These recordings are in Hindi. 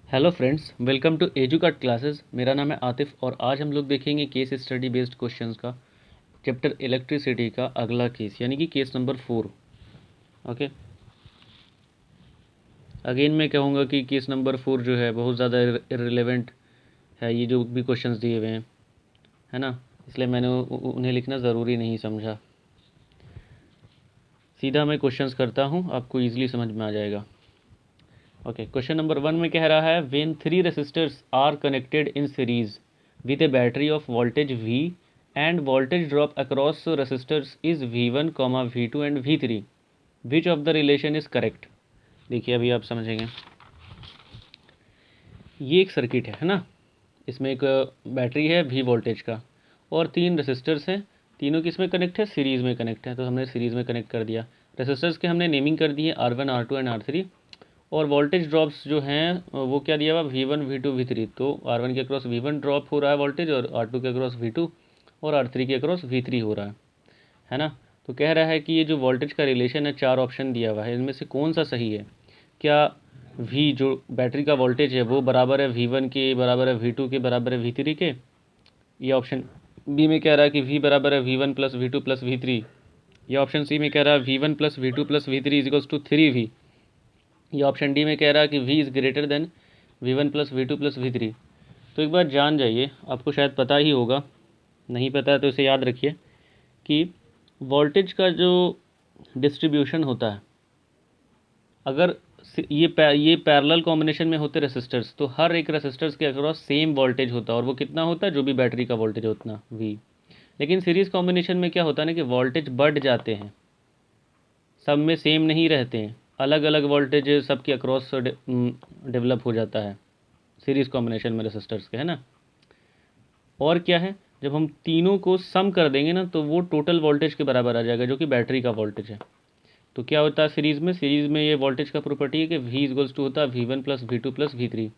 Hello friends, welcome to Educart classes. मेरा नाम है आतिफ और आज हम लोग देखेंगे केस स्टडी बेस्ड क्वेश्चंस का चैप्टर इलेक्ट्रिसिटी का अगला केस, यानी कि केस नंबर 4। ओके, अगेन मैं कहूँगा कि केस नंबर 4 जो है बहुत ज़्यादा इररिलेवेंट है। ये जो भी क्वेश्चंस दिए हुए हैं, है ना, इसलिए मैंने उन्हें लिखना ज़रूरी नहीं समझा। सीधा मैं क्वेश्चंस करता हूँ, आपको ईजिली समझ में आ जाएगा। ओके, क्वेश्चन नंबर 1 में कह रहा है when 3 resistors are connected in series with a battery of voltage V and voltage drop across resistors is V1, V2 and V3, which of the relation is correct। देखिए अभी आप समझेंगे। ये एक सर्किट है ना, इसमें एक बैटरी है V वोल्टेज का और 3 रेसिस्टर्स हैं। तीनों किस में कनेक्ट है? सीरीज़ में कनेक्ट है, तो हमने सीरीज़ में कनेक्ट कर दिया। रेसिस्टर्स के हमने नेमिंग कर दी है R1, R2 एंड R3। और वोल्टेज ड्रॉप्स जो हैं वो क्या दिया हुआ? V1, V2, V3। तो R1 के अक्रॉस V1 ड्रॉप हो रहा है वोल्टेज, और R2 के अक्रॉस V2 और R3 के अक्रॉस V3 हो रहा है ना। तो कह रहा है कि ये जो वोल्टेज का रिलेशन है, 4 ऑप्शन दिया हुआ है, इनमें से कौन सा सही है? क्या V जो बैटरी का वोल्टेज है वो बराबर है V1 के, बराबर है V2 के, बराबर है V3 के? ये ऑप्शन बी में कह रहा है कि V बराबर है V1 plus V2 plus V3। ये ऑप्शन सी में कह रहा है V1 plus V2 plus V3 is equals to 3V। ये ऑप्शन डी में कह रहा है कि V is greater than V1 plus V2 plus V3। तो एक बार जान जाइए, आपको शायद पता ही होगा, नहीं पता है तो इसे याद रखिए कि वोल्टेज का जो डिस्ट्रीब्यूशन होता है, अगर ये पैरेलल कॉम्बिनेशन में होते रेसिस्टर्स, तो हर एक रेसिस्टर्स के अक्रॉस सेम वोल्टेज होता है, और वो कितना होता है? जो भी बैटरी का वोल्टेज है उतना V। लेकिन सीरीज़ कॉम्बिनेशन में क्या होता है ना कि वोल्टेज बढ़ जाते हैं, सब में सेम नहीं रहते हैं, अलग अलग वोल्टेज सबके अक्रॉस डेवलप हो जाता है सीरीज़ कॉम्बिनेशन में रेसिस्टर्स के, है ना। और क्या है, जब हम तीनों को सम कर देंगे ना तो वो टोटल वोल्टेज के बराबर आ जाएगा, जो कि बैटरी का वोल्टेज है। तो क्या होता है सीरीज़ में ये वोल्टेज का प्रॉपर्टी है कि V इक्वल्स टू होता है V1 plus V2 plus V3।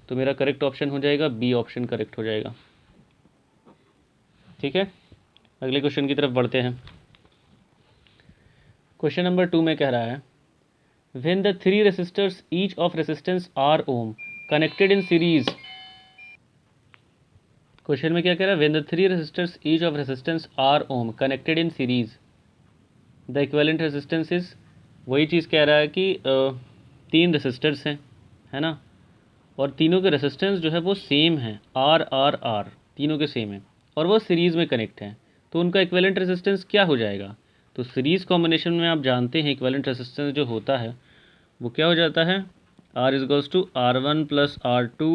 तो मेरा करेक्ट ऑप्शन हो जाएगा बी ऑप्शन करेक्ट हो जाएगा। ठीक है, अगले क्वेश्चन की तरफ बढ़ते हैं। क्वेश्चन नंबर 2 में कह रहा है when the 3 resistors each of resistance R ohm connected in series। Question में क्या कह रहा है? when the 3 resistors each of resistance R ohm connected in series the equivalent resistance is। वही चीज़ कह रहा है कि 3 रेसिस्टर्स हैं, है ना, और तीनों के रेसिस्टेंस जो है वो सेम है, आर आर आर, तीनों के सेम है, और वो सीरीज़ में कनेक्ट हैं। तो उनका इक्विवेलेंट रेसिस्टेंस क्या हो जाएगा? तो सीरीज़ कॉम्बिनेशन में आप जानते हैं इक्विवेलेंट रेसिस्टेंस जो होता है वो क्या हो जाता है? R is to R1 plus R2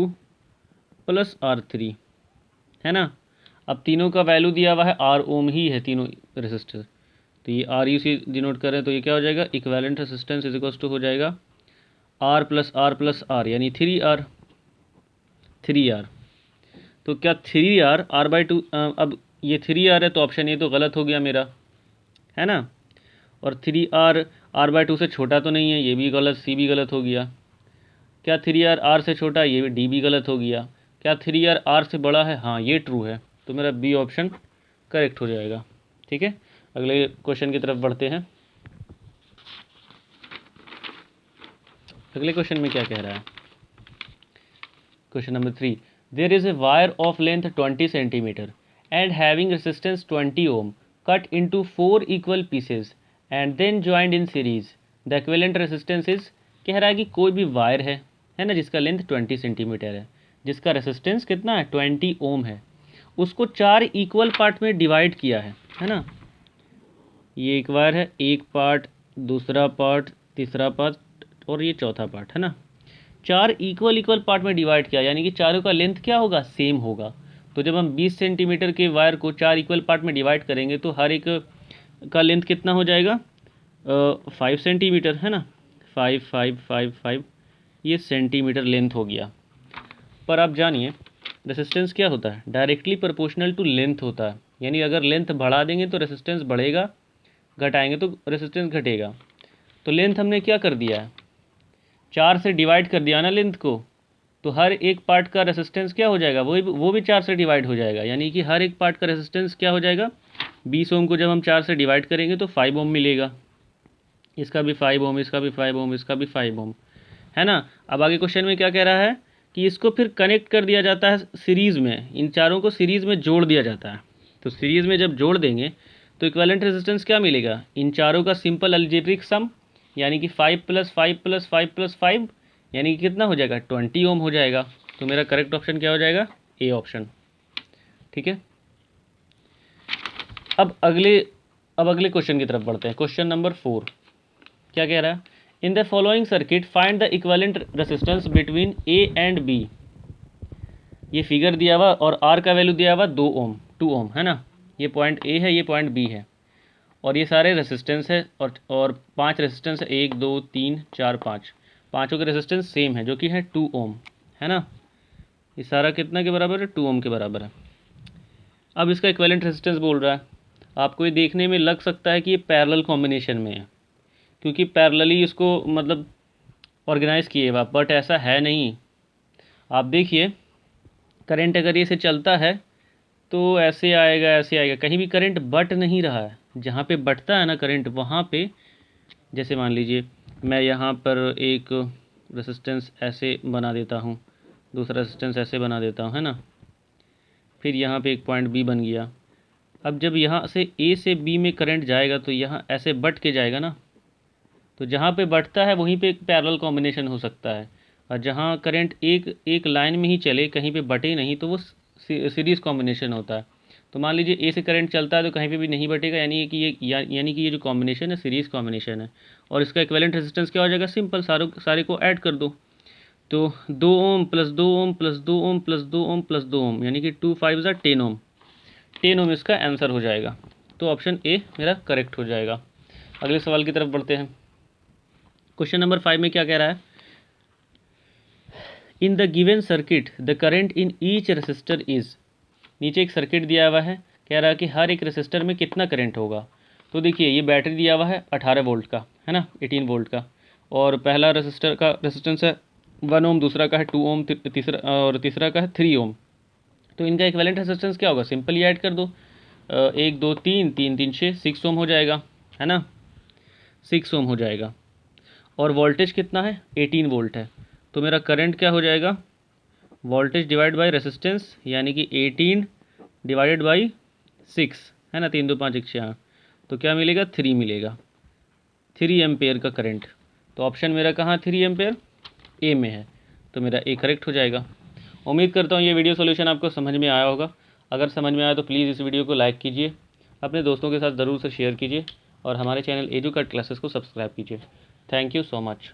plus R3, है ना। अब तीनों का वैल्यू दिया हुआ है, R ओम ही है तीनों रेसिस्टर, तो ये R यू सी डिनोट कर रहे हैं, तो ये क्या हो जाएगा? Equivalent resistance is equals to हो जाएगा R प्लस R, यानी 3R। तो क्या 3R R/2? अब ये 3R है तो ऑप्शन ये तो गलत हो गया मेरा, है ना। और 3R R/2 से छोटा तो नहीं है, ये भी गलत, सी भी गलत हो गया। क्या 3R R से छोटा? ये भी डी भी गलत हो गया। क्या 3R R से बड़ा है? हाँ, ये ट्रू है, तो मेरा बी ऑप्शन करेक्ट हो जाएगा। ठीक है, अगले क्वेश्चन की तरफ बढ़ते हैं। अगले क्वेश्चन में क्या कह रहा है? Question number 3, there is a wire of length 20 centimetre and having resistance 20 ohm cut into 4 equal pieces and then joined in series the equivalent resistance is. कह रहा है कि कोई भी वायर है ना, जिसका लेंथ 20 सेंटीमीटर है, जिसका रेसिस्टेंस कितना है? 20 ओम है, उसको 4 इक्वल पार्ट में डिवाइड किया है ना। ये एक वायर है, एक पार्ट, दूसरा पार्ट, तीसरा पार्ट और ये चौथा पार्ट, है ना। 4 इक्वल पार्ट में डिवाइड किया, यानी कि चारों का लेंथ क्या होगा? सेम होगा। तो जब हम 20 सेंटीमीटर के वायर को 4 इक्वल पार्ट में डिवाइड करेंगे तो हर एक का लेंथ कितना हो जाएगा? 5 सेंटीमीटर, है ना। 5 ये सेंटीमीटर लेंथ हो गया। पर आप जानिए रेसिस्टेंस क्या होता है? डायरेक्टली प्रोपोर्शनल टू लेंथ होता है, यानी अगर लेंथ बढ़ा देंगे तो रेसिस्टेंस बढ़ेगा, घटाएंगे तो रेसिस्टेंस घटेगा। तो लेंथ हमने क्या कर दिया है? 4 से डिवाइड कर दिया ना लेंथ को, तो हर एक पार्ट का रेसिस्टेंस क्या हो जाएगा? वो भी 4 से डिवाइड हो जाएगा, यानी कि हर एक पार्ट का रेसिस्टेंस क्या हो जाएगा? 20 ओम को जब हम 4 से डिवाइड करेंगे तो 5 ओम मिलेगा, इसका भी 5 ओम, इसका भी 5 ओम, इसका भी 5 ओम, है ना। अब आगे क्वेश्चन में क्या कह रहा है कि इसको फिर कनेक्ट कर दिया जाता है सीरीज़ में, इन चारों को सीरीज़ में जोड़ दिया जाता है। तो सीरीज़ में जब जोड़ देंगे तो इक्विवेलेंट रेजिस्टेंस क्या मिलेगा, इन चारों का सिंपल अलजेब्रिक सम, यानी कि 5 + 5 + 5 + 5, यानी कि कितना हो जाएगा 20 ओम हो जाएगा। तो मेरा करेक्ट ऑप्शन क्या हो जाएगा, ए ऑप्शन। ठीक है, अब अगले क्वेश्चन की तरफ बढ़ते हैं। क्वेश्चन नंबर 4 क्या कह रहा है, in the following circuit find the equivalent resistance between A and B. ये फिगर दिया हुआ और आर का वैल्यू दिया हुआ 2 ओम 2 ओम है ना, ये पॉइंट ए है, ये पॉइंट बी है, और ये सारे रेजिस्टेंस है और 5 रेजिस्टेंस है, 1 2 3 4 5, पाँचों के रेजिस्टेंस सेम है जो कि है 2 ओम है ना। ये सारा कितना के बराबर है, 2 ओम के बराबर है। अब इसका इक्विवेलेंट रेजिस्टेंस बोल रहा है, आपको ये देखने में लग सकता है कि ये पैरेलल कॉम्बिनेशन में है, क्योंकि पैरेलली इसको मतलब ऑर्गेनाइज़ किए हुआ, बट ऐसा है नहीं। आप देखिए करंट अगर ये से चलता है तो ऐसे आएगा ऐसे आएगा, कहीं भी करंट बट नहीं रहा है। जहाँ पे बटता है ना करंट, वहाँ पे जैसे मान लीजिए मैं यहाँ पर एक रेसिस्टेंस ऐसे बना देता हूँ, दूसरा रेसिस्टेंस ऐसे बना देता हूँ है ना, फिर यहाँ पे एक पॉइंट बी बन गया। अब जब यहाँ से ए से बी में करंट जाएगा तो यहाँ ऐसे बट के जाएगा ना, तो जहाँ पे बटता है वहीं पे एक पैरेलल कॉम्बिनेशन हो सकता है, और जहाँ करंट एक एक लाइन में ही चले, कहीं पे बटे नहीं, तो वो सीरीज़ कॉम्बिनेशन होता है। तो मान लीजिए ए से करंट चलता है तो कहीं पे भी नहीं बटेगा, यानी कि ये जो कॉम्बिनेशन है सीरीज़ कॉम्बिनेशन है। और इसका इक्विवेलेंट रेजिस्टेंस क्या हो जाएगा, सिंपल सारे को ऐड कर दो, तो 2 ओम + 2 ओम + 2 ओम + 2 ओम + 2 ओम, यानी कि 2 5 = 10 ओम। 10 ओम इसका आंसर हो जाएगा। तो ऑप्शन ए मेरा करेक्ट हो जाएगा। अगले सवाल की तरफ बढ़ते हैं। क्वेश्चन नंबर 5 में क्या कह रहा है, in the given circuit the current in each resistor is. नीचे एक सर्किट दिया हुआ है, कह रहा है कि हर एक रेसिस्टर में कितना करंट होगा। तो देखिए ये बैटरी दिया हुआ है 18 वोल्ट का है ना, 18 वोल्ट का, और पहला रेसिस्टर का रेसिस्टेंस है 1 ओम, दूसरा का है 2 ओम, तीसरा का है 3 ओम। तो इनका इक्विवेलेंट रेसिस्टेंस क्या होगा, सिंपल ही ऐड कर दो, 1 2 3 3 3 6, 6 ओम हो जाएगा है ना, 6 ओम हो जाएगा। और वोल्टेज कितना है, 18 वोल्ट है। तो मेरा करंट क्या हो जाएगा, वोल्टेज डिवाइड बाय रेसिस्टेंस, यानी कि 18 डिवाइडेड बाई 6 है ना, 3 2 5 1 6, तो क्या मिलेगा, 3 मिलेगा, 3 एम्पेयर का करंट। तो ऑप्शन मेरा कहाँ 3 एम्पेयर, ए में है, तो मेरा ए करेक्ट हो जाएगा। उम्मीद करता हूँ ये वीडियो सॉल्यूशन आपको समझ में आया होगा। अगर समझ में आया तो प्लीज़ इस वीडियो को लाइक कीजिए, अपने दोस्तों के साथ ज़रूर से शेयर कीजिए, और हमारे चैनल एजुकेट क्लासेस को सब्सक्राइब कीजिए। Thank you so much.